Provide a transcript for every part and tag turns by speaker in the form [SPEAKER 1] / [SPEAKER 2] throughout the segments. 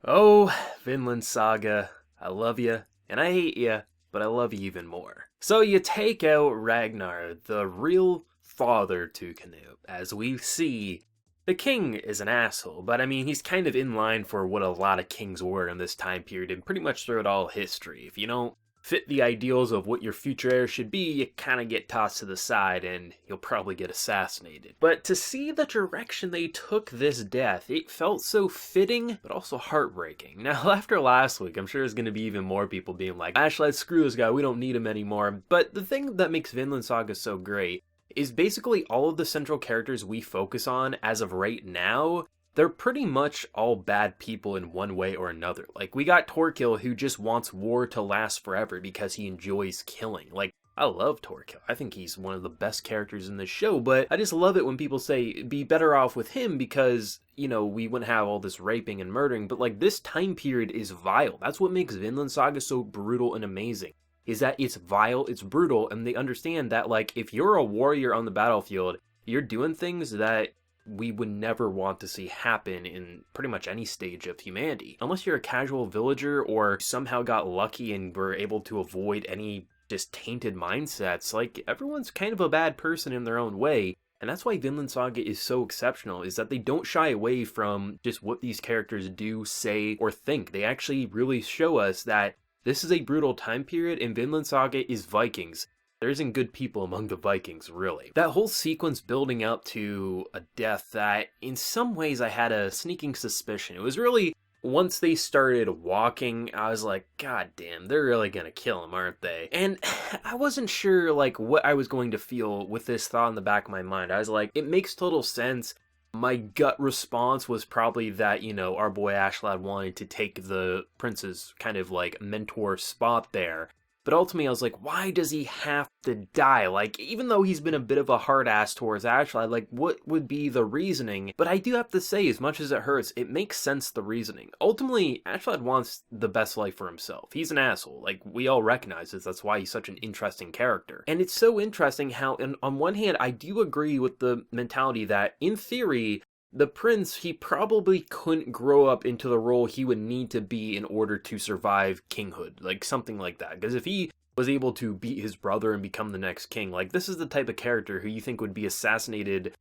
[SPEAKER 1] Oh, Vinland Saga, I love you, and I hate you, but I love you even more. So you take out Ragnar, the real father to Knut, as we see the king is an asshole, but I mean, he's kind of in line for what a lot of kings were in this time period and pretty much throughout all history. If you don't fit the ideals of what your future heir should be, you kind of get tossed to the side and you'll probably get assassinated. But to see the direction they took this death, it felt so fitting, but also heartbreaking. Now, after last week, I'm sure there's going to be even more people being like, let's screw this guy, we don't need him anymore. But the thing that makes Vinland Saga so great is basically all of the central characters we focus on as of right now, they're pretty much all bad people in one way or another. Like, we got Torkil, who just wants war to last forever because he enjoys killing. Like, I love Torkil. I think he's one of the best characters in this show, but I just love it when people say, it'd be better off with him because, you know, we wouldn't have all this raping and murdering. But, like, this time period is vile. That's what makes Vinland Saga so brutal and amazing. Is that it's vile, it's brutal, and they understand that, like, if you're a warrior on the battlefield, you're doing things that we would never want to see happen in pretty much any stage of humanity. Unless you're a casual villager or somehow got lucky and were able to avoid any just tainted mindsets, like, everyone's kind of a bad person in their own way. And that's why Vinland Saga is so exceptional, is that they don't shy away from just what these characters do, say, or think. They actually really show us that this is a brutal time period, and Vinland Saga is Vikings. There isn't good people among the Vikings, really. That whole sequence building up to a death that, in some ways, I had a sneaking suspicion. It was really, once they started walking, I was like, God damn, they're really gonna kill him, aren't they? And I wasn't sure, like, what I was going to feel with this thought in the back of my mind. I was like, it makes total sense. My gut response was probably that, you know, our boy Ashlad wanted to take the prince's kind of, like, mentor spot there. But ultimately, I was like, why does he have to die? Like, even though he's been a bit of a hard ass towards Ashley, like, what would be the reasoning? But I do have to say, as much as it hurts, it makes sense, the reasoning. Ultimately, Ashley wants the best life for himself. He's an asshole. Like, we all recognize this. That's why he's such an interesting character. And it's so interesting how, on one hand, I do agree with the mentality that, in theory, the prince, he probably couldn't grow up into the role he would need to be in order to survive kinghood, like something like that. Because if he was able to beat his brother and become the next king, like, this is the type of character who you think would be assassinated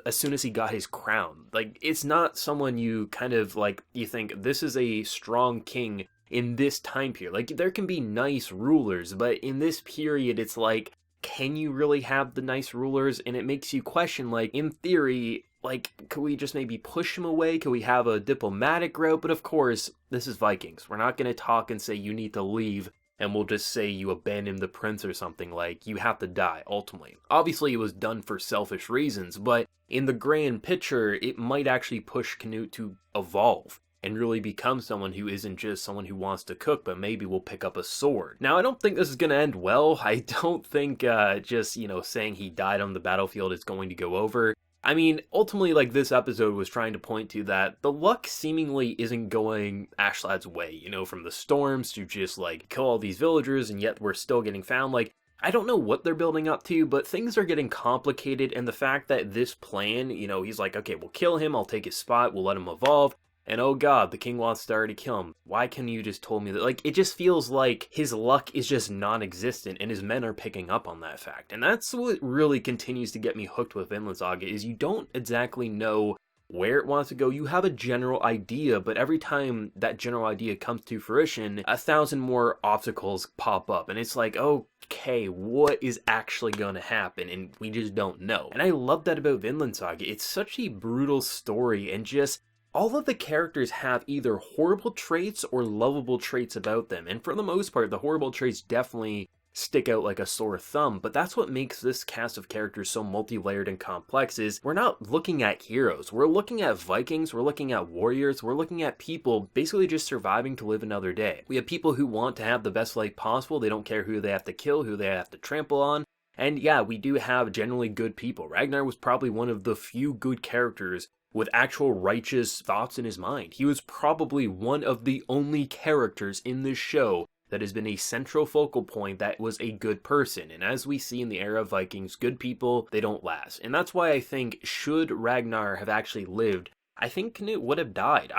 [SPEAKER 1] as soon as he got his crown. Like, it's not someone you kind of, like, you think, this is a strong king in this time period. Like, there can be nice rulers, but in this period, it's like, can you really have the nice rulers? And it makes you question, like, in theory, like, could we just maybe push him away? Could we have a diplomatic route? But of course, this is Vikings. We're not going to talk and say you need to leave, and we'll just say you abandon the prince or something. Like, you have to die, ultimately. Obviously, it was done for selfish reasons, but in the grand picture, it might actually push Knut to evolve and really become someone who isn't just someone who wants to cook, but maybe will pick up a sword. Now, I don't think this is going to end well. I don't think just, you know, saying he died on the battlefield is going to go over. I mean, ultimately, like, this episode was trying to point to that the luck seemingly isn't going Ashlad's way, you know, from the storms to just, like, kill all these villagers, and yet we're still getting found. Like, I don't know what they're building up to, but things are getting complicated, and the fact that this plan, you know, he's like, okay, we'll kill him, I'll take his spot, we'll let him evolve, and oh god, the king wants to already kill him. Why couldn't you just told me that? Like, it just feels like his luck is just non-existent, and his men are picking up on that fact. And that's what really continues to get me hooked with Vinland Saga, is you don't exactly know where it wants to go. You have a general idea, but every time that general idea comes to fruition, 1,000 more obstacles pop up. And it's like, okay, what is actually going to happen? And we just don't know. And I love that about Vinland Saga. It's such a brutal story, and just all of the characters have either horrible traits or lovable traits about them. And for the most part, the horrible traits definitely stick out like a sore thumb. But that's what makes this cast of characters so multi-layered and complex, is we're not looking at heroes. We're looking at Vikings, we're looking at warriors, we're looking at people basically just surviving to live another day. We have people who want to have the best life possible. They don't care who they have to kill, who they have to trample on. And yeah, we do have generally good people. Ragnar was probably one of the few good characters with actual righteous thoughts in his mind. He was probably one of the only characters in this show that has been a central focal point that was a good person. And as we see in the era of Vikings, good people, they don't last. And that's why I think, should Ragnar have actually lived, I think Knut would have died.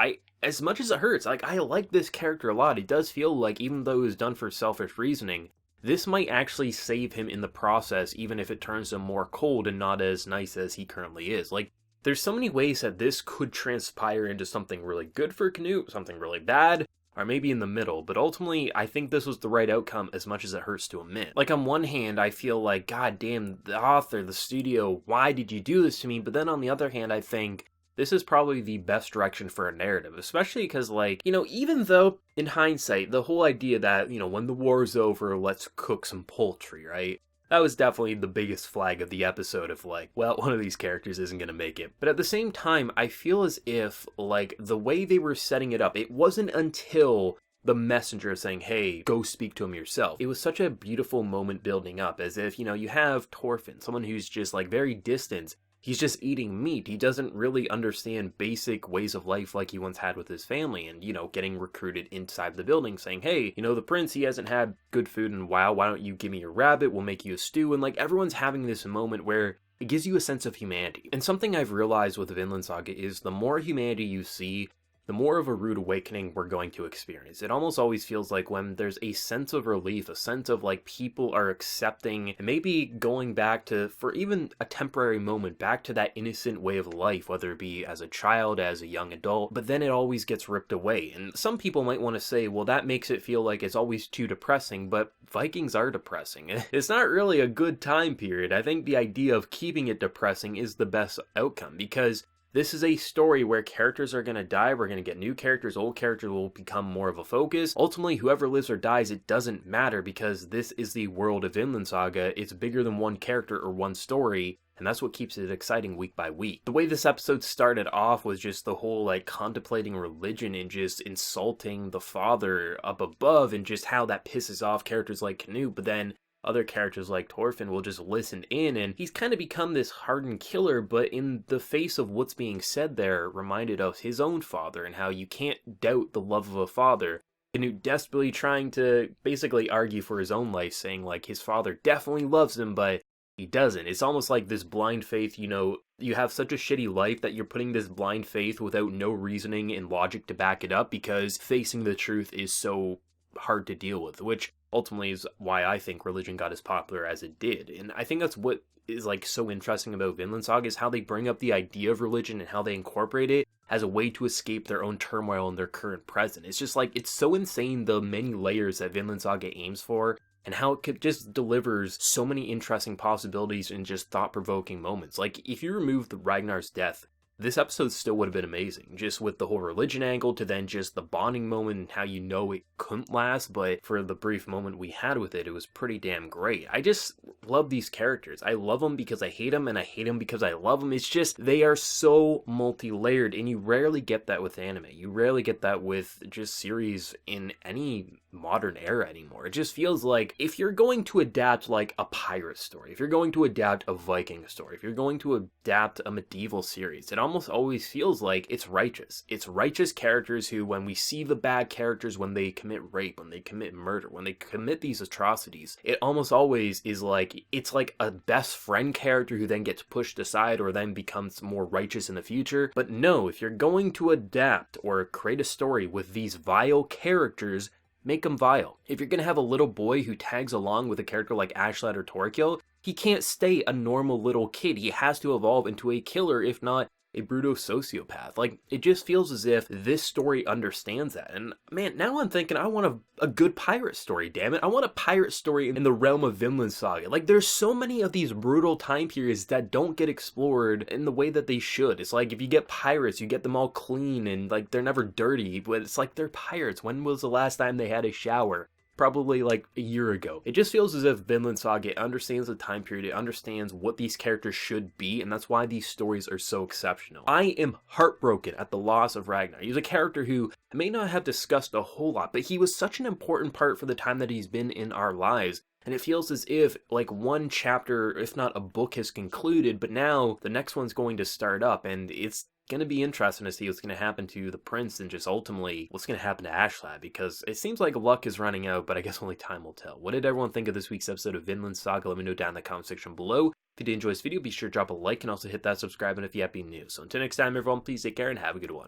[SPEAKER 1] as much as it hurts, like, I like this character a lot. It does feel like, even though it was done for selfish reasoning, this might actually save him in the process, even if it turns him more cold and not as nice as he currently is. Like, there's so many ways that this could transpire into something really good for Knut, something really bad, or maybe in the middle, but ultimately, I think this was the right outcome as much as it hurts to admit. Like, on one hand, I feel like, god damn, the author, the studio, why did you do this to me? But then on the other hand, I think this is probably the best direction for a narrative, especially because, like, you know, even though, in hindsight, the whole idea that, you know, when the war's over, let's cook some poultry, right? That was definitely the biggest flag of the episode of, like, well, one of these characters isn't gonna make it. But at the same time, I feel as if, like, the way they were setting it up, it wasn't until the messenger saying, hey, go speak to him yourself. It was such a beautiful moment building up, as if, you know, you have Thorfinn, someone who's just, like, very distant. He's just eating meat. He doesn't really understand basic ways of life like he once had with his family, and, you know, getting recruited inside the building saying, hey, you know, the prince, he hasn't had good food in a while. Why don't you give me your rabbit? We'll make you a stew. And, like, everyone's having this moment where it gives you a sense of humanity. And something I've realized with the Vinland Saga is the more humanity you see, the more of a rude awakening we're going to experience. It almost always feels like when there's a sense of relief, a sense of, like, people are accepting and maybe going back to, for even a temporary moment, back to that innocent way of life, whether it be as a child, as a young adult, but then it always gets ripped away. And some people might want to say, well, that makes it feel like it's always too depressing, but Vikings are depressing. It's not really a good time period. I think the idea of keeping it depressing is the best outcome, because this is a story where characters are going to die, we're going to get new characters, old characters will become more of a focus. Ultimately, whoever lives or dies, it doesn't matter, because this is the world of Vinland Saga. It's bigger than one character or one story, and that's what keeps it exciting week by week. The way this episode started off was just the whole, like, contemplating religion and just insulting the father up above, and just how that pisses off characters like Knut, but then other characters like Thorfinn will just listen in, and he's kind of become this hardened killer, but in the face of what's being said there, reminded of his own father and how you can't doubt the love of a father. Knut desperately trying to basically argue for his own life, saying, like, his father definitely loves him, but he doesn't. It's almost like this blind faith, you know, you have such a shitty life that you're putting this blind faith without no reasoning and logic to back it up, because facing the truth is so hard to deal with, which ultimately is why I think religion got as popular as it did. And I think that's what is, like, so interesting about Vinland Saga, is how they bring up the idea of religion and how they incorporate it as a way to escape their own turmoil in their current present. It's just, like, it's so insane the many layers that Vinland Saga aims for, and how it just delivers so many interesting possibilities and just thought-provoking moments. Like, if you remove the Ragnar's death, this episode still would have been amazing, just with the whole religion angle, to then just the bonding moment and how you know it couldn't last, but for the brief moment we had with it, it was pretty damn great. I just love these characters. I love them because I hate them, and I hate them because I love them. It's just, they are so multi-layered, and you rarely get that with anime. You rarely get that with just series in any modern era anymore. It just feels like, if you're going to adapt, like, a pirate story, if you're going to adapt a Viking story, if you're going to adapt a medieval series, it almost always feels like it's righteous. It's righteous characters who, when we see the bad characters, when they commit rape, when they commit murder, when they commit these atrocities, it almost always is like, it's like a best friend character who then gets pushed aside or then becomes more righteous in the future. But no, if you're going to adapt or create a story with these vile characters, make them vile. If you're going to have a little boy who tags along with a character like Askeladd or Thorkill, he can't stay a normal little kid. He has to evolve into a killer, if not a brutal sociopath. Like, it just feels as if this story understands that. And man, now I'm thinking I want a good pirate story, damn it. I want a pirate story in the realm of Vinland Saga. Like, there's so many of these brutal time periods that don't get explored in the way that they should. It's like, if you get pirates, you get them all clean and, like, they're never dirty, but it's like, they're pirates. When was the last time they had a shower? Probably like a year ago. It just feels as if Vinland Saga understands the time period, it understands what these characters should be, and that's why these stories are so exceptional. I am heartbroken at the loss of Ragnar. He's a character who I may not have discussed a whole lot, but he was such an important part for the time that he's been in our lives. And it feels as if, like, one chapter, if not a book, has concluded, but now the next one's going to start up, and it's going to be interesting to see what's going to happen to the prince and just ultimately what's going to happen to Askeladd, because it seems like luck is running out, but I guess only time will tell. What did everyone think of this week's episode of Vinland Saga? Let me know down in the comment section below. If you did enjoy this video, be sure to drop a like and also hit that subscribe button if you have been new. So until next time, everyone, please take care and have a good one.